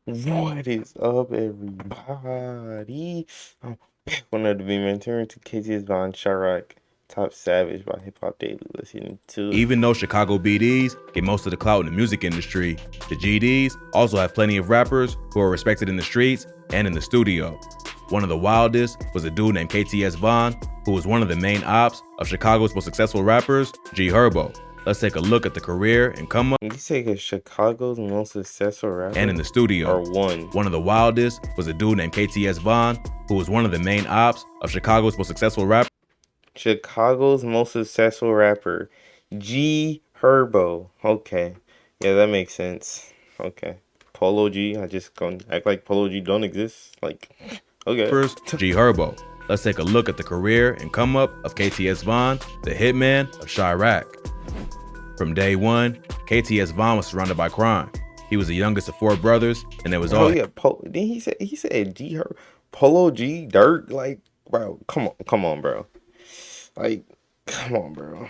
What is up, everybody? I'm back on another video, man. Turn to KTS by Chiraq, Top Savage by Hip Hop Daily. Let's get into it. Even though Chicago BDs get most of the clout in the music industry, the GDs also have plenty of rappers who are respected in the streets and in the studio. One of the wildest was a dude named KTS Vaughn, who was one of the main ops of Chicago's most successful rappers, G Herbo. Let's take a look at the career and come up You say Chicago's most successful rapper? and in the studio. Or one? One of the wildest was a dude named KTS Vaughn, who was one of the main ops of Chicago's most successful rapper. Chicago's most successful rapper, G Herbo. Okay. Yeah, that makes sense. Okay. Polo G. I just gonna act like Polo G don't exist. Like, okay. First, G Herbo. Let's take a look at the career and come up of KTS Vaughn, the hitman of Chiraq. From day one, KTS Vaughn was surrounded by crime. He was the youngest of 4 brothers, and it was all yeah. Then he said G Herbo, Polo G, Dirt. Like, bro, come on, bro. Like, come on, bro.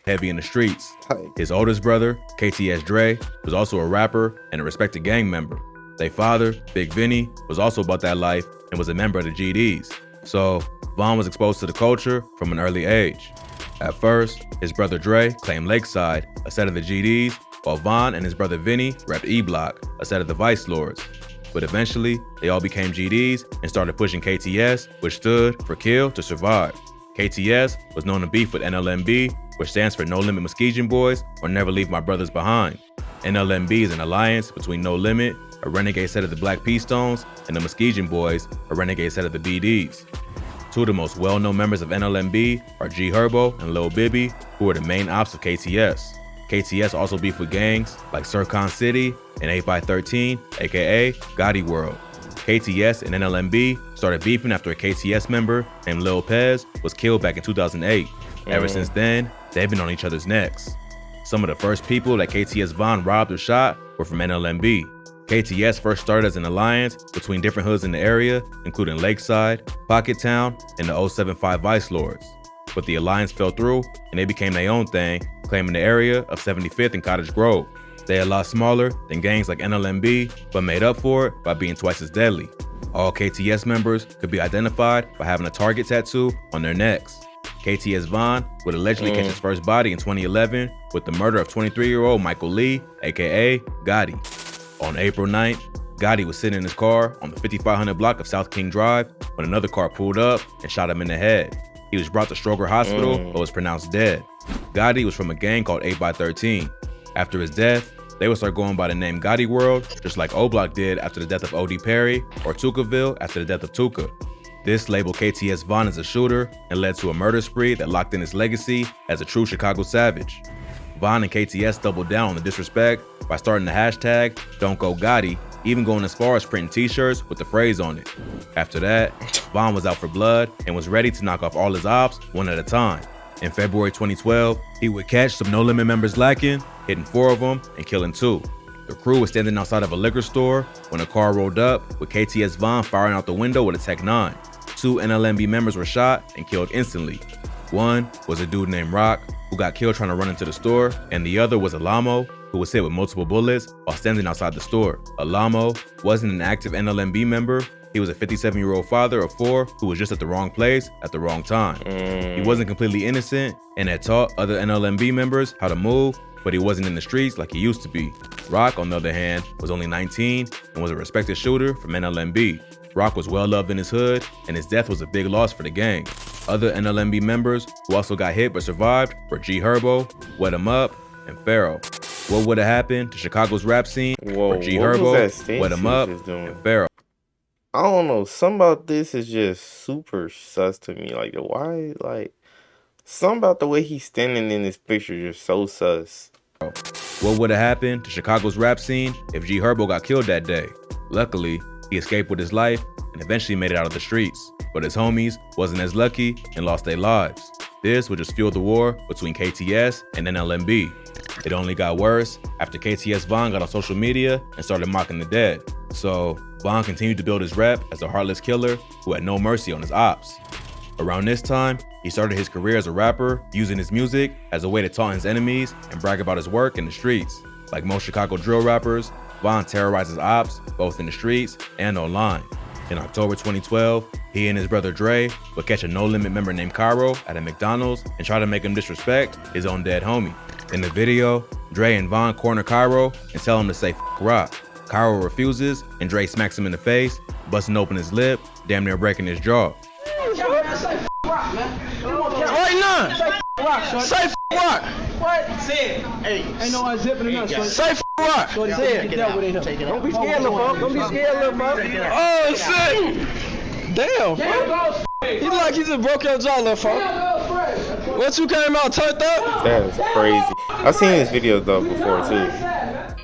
heavy in the streets. Like, His oldest brother, KTS Dre, was also a rapper and a respected gang member. Their father, Big Vinny, was also about that life and was a member of the GDs. So, Vaughn was exposed to the culture from an early age. At first, his brother Dre claimed Lakeside, a set of the GDs, while Vaughn and his brother Vinny repped E-Block, a set of the Vice Lords. But eventually, they all became GDs and started pushing KTS, which stood for Kill to Survive. KTS was known to beef with NLMB, which stands for No Limit Muskegon Boys or Never Leave My Brothers Behind. NLMB is an alliance between No Limit, a renegade set of the Black P Stones, and the Muskegon Boys, a renegade set of the BDs. 2 of the most well-known members of NLMB are G Herbo and Lil Bibby, who are the main ops of KTS. KTS also beefed with gangs like Sircon City and 8x13, aka Gotti World. KTS and NLMB started beefing after a KTS member named Lil Pez was killed back in 2008. Ever since then, they've been on each other's necks. Some of the first people that KTS Vaughn robbed or shot were from NLMB. KTS first started as an alliance between different hoods in the area, including Lakeside, Pocket Town, and the 075 Vice Lords. But the alliance fell through, and they became their own thing, claiming the area of 75th and Cottage Grove. They are a lot smaller than gangs like NLMB, but made up for it by being twice as deadly. All KTS members could be identified by having a target tattoo on their necks. KTS Vaughn would allegedly catch his first body in 2011 with the murder of 23-year-old Michael Lee, aka Gotti. On April 9th, Gotti was sitting in his car on the 5500 block of South King Drive when another car pulled up and shot him in the head. He was brought to Stroger Hospital but was pronounced dead. Gotti was from a gang called 8x13. After his death, they would start going by the name Gotti World, just like O-Block did after the death of O.D. Perry or Tukaville after the death of Tuka. This labeled KTS Vaughn as a shooter and led to a murder spree that locked in his legacy as a true Chicago savage. Vaughn and KTS doubled down on the disrespect by starting the hashtag #Don'tGoGotti, even going as far as printing t-shirts with the phrase on it. After that, Vaughn was out for blood and was ready to knock off all his ops one at a time. In February 2012, he would catch some No Limit members lacking, hitting 4 of them and killing 2. The crew was standing outside of a liquor store when a car rolled up with KTS Vaughn firing out the window with a Tech 9. 2 NLMB members were shot and killed instantly. One was a dude named Rock, who got killed trying to run into the store, and the other was Alamo, who was hit with multiple bullets while standing outside the store. Alamo wasn't an active NLMB member. He was a 57-year-old father of 4 who was just at the wrong place at the wrong time. He wasn't completely innocent and had taught other NLMB members how to move, but he wasn't in the streets like he used to be. Rock, on the other hand, was only 19 and was a respected shooter from NLMB. Rock was well loved in his hood, and his death was a big loss for the gang. Other NLMB members who also got hit but survived were G Herbo, Wet 'Em Up, and Pharaoh. What would have happened to Chicago's rap scene for G Herbo, Wet 'Em Up, and Pharaoh? I don't know. Something about this is just super sus to me. Like, why? Like, something about the way he's standing in this picture is just so sus. What would have happened to Chicago's rap scene if G Herbo got killed that day? Luckily, he escaped with his life and eventually made it out of the streets. But his homies wasn't as lucky and lost their lives. This would just fuel the war between KTS and NLMB. It only got worse after KTS Vaughn got on social media and started mocking the dead. So Vaughn continued to build his rep as a heartless killer who had no mercy on his ops. Around this time, he started his career as a rapper, using his music as a way to taunt his enemies and brag about his work in the streets. Like most Chicago drill rappers, Von terrorizes ops, both in the streets and online. In October 2012, he and his brother Dre would catch a No Limit member named Cairo at a McDonald's and try to make him disrespect his own dead homie. In the video, Dre and Von corner Cairo and tell him to say "F Rock." Cairo refuses and Dre smacks him in the face, busting open his lip, damn near breaking his jaw. Right now! Say "F Rock." What? Say it. Hey. Ain't no unzipping enough. Say "F Rock." Say it. Don't be scared, little fuck. Don't be scared, little fuck. Oh, shit. Damn, fuck. He like he just broke your jaw, little fuck. What, you came out turned up? That is crazy. I've seen this video though before too.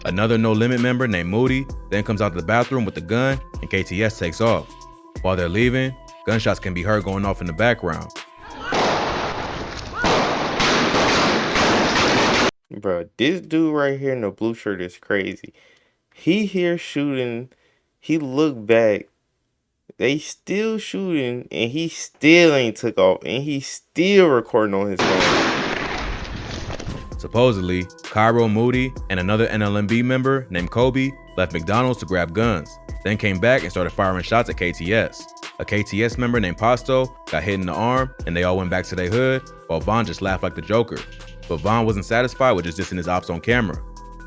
Another No Limit member named Moody then comes out the bathroom with the gun and KTS takes off. While they're leaving, gunshots can be heard going off in the background. Bro, this dude right here in the blue shirt is crazy. He here shooting, he looked back, they still shooting, and he still ain't took off, and he still recording on his phone. Supposedly, Cairo, Moody, and another NLMB member named Kobe left McDonald's to grab guns, then came back and started firing shots at KTS. A KTS member named Pasto got hit in the arm, and they all went back to their hood, while Von just laughed like the Joker. But Von wasn't satisfied with just dissing his ops on camera.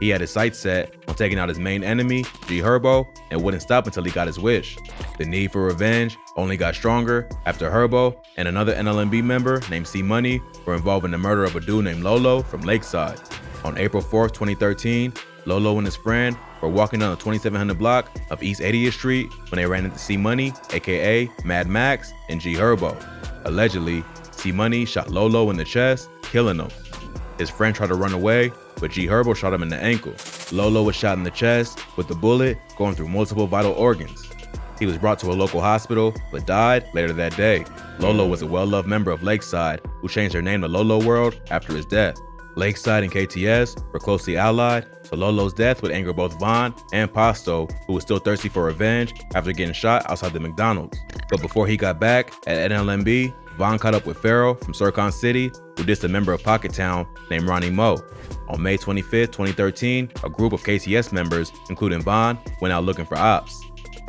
He had his sights set on taking out his main enemy, G Herbo, and wouldn't stop until he got his wish. The need for revenge only got stronger after Herbo and another NLMB member named C Money were involved in the murder of a dude named Lolo from Lakeside. On April 4th, 2013, Lolo and his friend were walking down the 2700 block of East 80th Street when they ran into C Money, aka Mad Max, and G Herbo. Allegedly, C Money shot Lolo in the chest, killing him. His friend tried to run away, but G Herbo shot him in the ankle. Lolo was shot in the chest, with the bullet going through multiple vital organs. He was brought to a local hospital, but died later that day. Lolo was a well-loved member of Lakeside, who changed their name to Lolo World after his death. Lakeside and KTS were closely allied, so Lolo's death would anger both Von and Pasto, who was still thirsty for revenge after getting shot outside the McDonald's. But before he got back at NLMB, Von caught up with Pharaoh from Sircon City, who dissed a member of Pocket Town named Ronnie Moe. On May 25, 2013, a group of KTS members, including Von, went out looking for ops.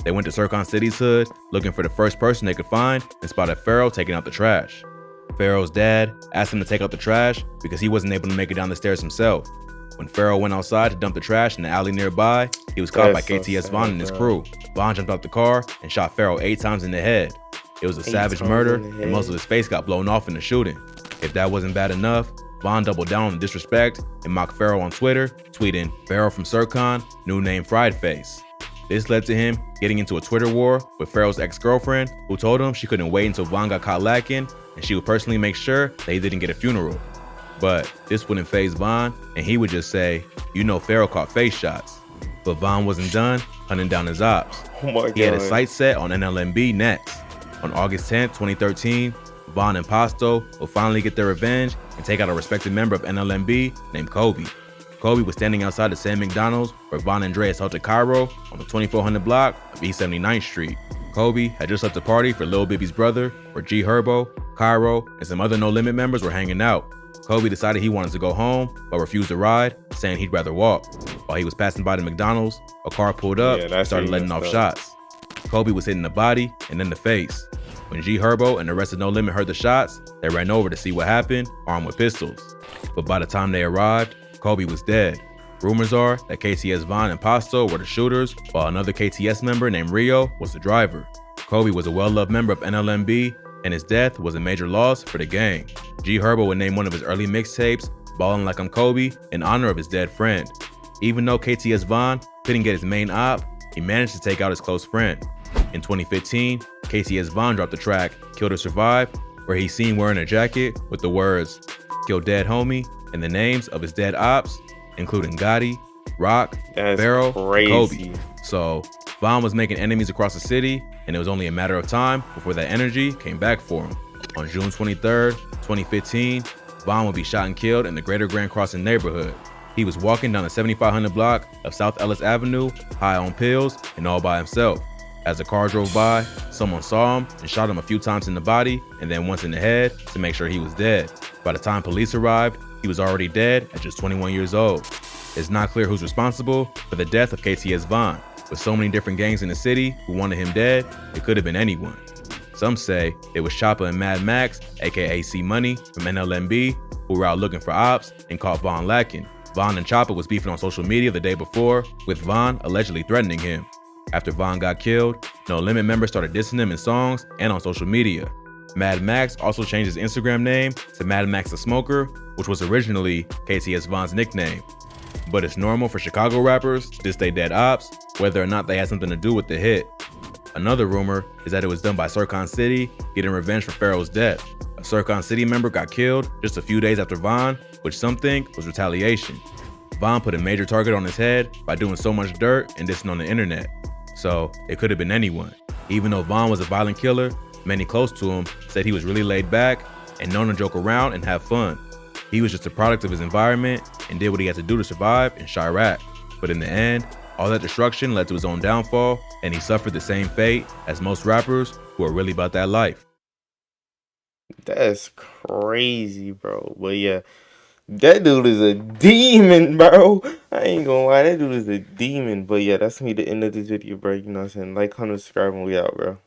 They went to Sircon City's hood, looking for the first person they could find, and spotted Pharaoh taking out the trash. Pharaoh's dad asked him to take out the trash because he wasn't able to make it down the stairs himself. When Pharaoh went outside to dump the trash in the alley nearby, he was caught by KTS Von and his crew. Von jumped out the car and shot Pharaoh 8 times in the head. It was a savage murder, and most of his face got blown off in the shooting. If that wasn't bad enough, Von doubled down on the disrespect and mocked Pharaoh on Twitter, tweeting, "Pharaoh from Sircon, new name Fried Face." This led to him getting into a Twitter war with Pharaoh's ex-girlfriend, who told him she couldn't wait until Von got caught lacking, and she would personally make sure that he didn't get a funeral. But this wouldn't faze Von, and he would just say, "You know Pharaoh caught face shots." But Von wasn't done hunting down his ops. Oh my God. He had his sights set on NLMB next. On August 10th, 2013, Von and Pasto will finally get their revenge and take out a respected member of NLMB named Kobe. Kobe was standing outside the same McDonald's where Von and Dre assaulted Cairo on the 2400 block of East 79th Street. Kobe had just left a party for Lil Bibby's brother, where G Herbo, Cairo, and some other No Limit members were hanging out. Kobe decided he wanted to go home, but refused to ride, saying he'd rather walk. While he was passing by the McDonald's, a car pulled up and started letting off shots. Kobe was hit in the body and then the face. When G Herbo and the rest of No Limit heard the shots, they ran over to see what happened, armed with pistols. But by the time they arrived, Kobe was dead. Rumors are that KTS Von and Pasto were the shooters, while another KTS member named Rio was the driver. Kobe was a well-loved member of NLMB, and his death was a major loss for the gang. G Herbo would name one of his early mixtapes, Ballin' Like I'm Kobe, in honor of his dead friend. Even though KTS Von couldn't get his main op, he managed to take out his close friend. In 2015, KTS Von dropped the track Kill to Survive, where he's seen wearing a jacket with the words "Kill Dead Homie" and the names of his dead ops, including Gotti, Rock, Pharaoh, and Kobe. So Von was making enemies across the city, and it was only a matter of time before that energy came back for him. On June 23rd, 2015, Von would be shot and killed in the Greater Grand Crossing neighborhood. He was walking down the 7500 block of South Ellis Avenue, high on pills and all by himself. As the car drove by, someone saw him and shot him a few times in the body and then once in the head to make sure he was dead. By the time police arrived, he was already dead at just 21 years old. It's not clear who's responsible for the death of KTS Vaughn. With so many different gangs in the city who wanted him dead, it could have been anyone. Some say it was Choppa and Mad Max, aka C Money from NLMB, who were out looking for ops and caught Vaughn lacking. Vaughn and Choppa was beefing on social media the day before, with Vaughn allegedly threatening him. After Vaughn got killed, No Limit members started dissing him in songs and on social media. Mad Max also changed his Instagram name to Mad Max the Smoker, which was originally KTS Vaughn's nickname. But it's normal for Chicago rappers to diss they dead ops, whether or not they had something to do with the hit. Another rumor is that it was done by Sircon City, getting revenge for Pharaoh's death. A Sircon City member got killed just a few days after Vaughn, which some think was retaliation. Vaughn put a major target on his head by doing so much dirt and dissing on the internet. So it could have been anyone. Even though Vaughn was a violent killer, many close to him said he was really laid back and known to joke around and have fun. He was just a product of his environment and did what he had to do to survive in Chiraq. But in the end, all that destruction led to his own downfall, and he suffered the same fate as most rappers who are really about that life. That's crazy, bro. But yeah, that dude is a demon, bro. I ain't gonna lie, that dude is a demon. But yeah, that's gonna be the end of this video, bro. You know what I'm saying? Like, comment, subscribe, and we out, bro.